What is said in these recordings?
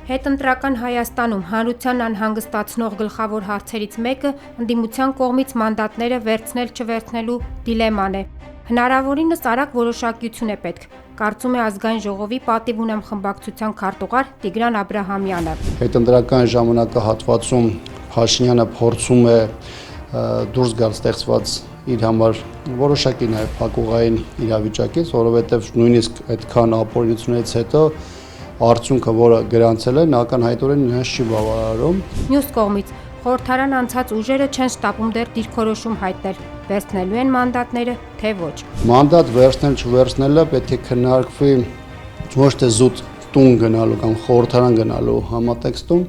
Հետընտրական Հայաստանում հանրության անհանգստացնող գլխավոր հարցերից մեկը ընդդիմության կողմից մանդատները վերցնել-չվերցնելու դիլեման է։ Հնարավորինս արագ որոշակիություն է պետք, կարծում է Ազգային ժողովի պատիվ ունեմ խմբակցության քարտուղար Տիգրան Աբրահամյանը։ Հետընտրական ժամանակահատվածում Փաշինյանը փորձում է դուրս գալ ստեղծված իր համար որոշակի նաև փակուղային իրավիճակից, որովհետև նույնիսկ այդքան ապօրինությունից հետո արդյունքը, որը գրանցել է, ակնհայտորեն նրանց չի բավարարում։ Մյուս կողմից խորհրդարան անցած ուժերը չեն շտապում դեռ դիրքորոշում հայտնել, վերցնելու են մանդատները, թե ոչ։ Մանդատ վերցնել-չվերցնելը պետք է քննարկվի ոչ թե զուտ տուն գնալու կամ խորհրդարան գնալու համատեքստում,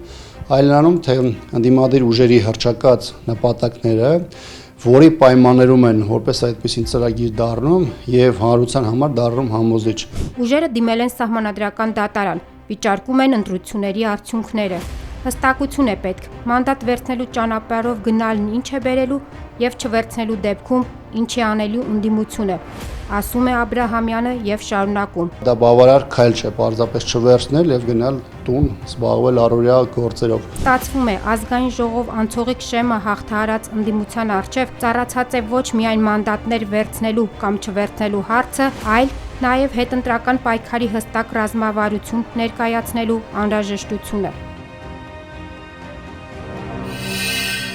այլ նրանում, թե ընդդիմադիր ուժերի հռչակած նպատակները, որի պայմաններում են որպես այդպիսին ծրագիր դառնում եւ հանրության համար դառնում համոզիչ։ Ուժերը դիմել են սահմանադրական դատարան, վիճարկում են ընտրությունների արդյունքները։ Հստակություն է պետք, մանդատ վերցնելու ճանապարհով գնալն ինչ է բերելու եւ չվերցնելու դեպքում ինչ է անելու ընդդիմությունը, ասում է Աբրահամյանը եւ շարունակում։ Դա բավարար քայլ չէ, պարզապես չվերցնել եւ գնալ տուն զբաղվել առօրյա գործերով։ Ստացվում է Ազգային ժողով անցողիկ շեմը հաղթահարած ընդդիմության առջև ծառացած է ոչ միայն մանդատներ վերցնելու կամ չվերցնելու հարցը, այլ նաեւ հետընտրական պայքարի հստակ ռազմավարություն ներկայացնելու անհրաժեշտությունը։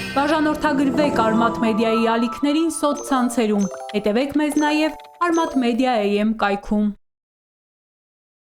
Բաժանորդագրվեք Արմաթ մեդիայի ալիքներին սոցցանցերում, հետևեք մեզ նաև Armat Media AM կայքում։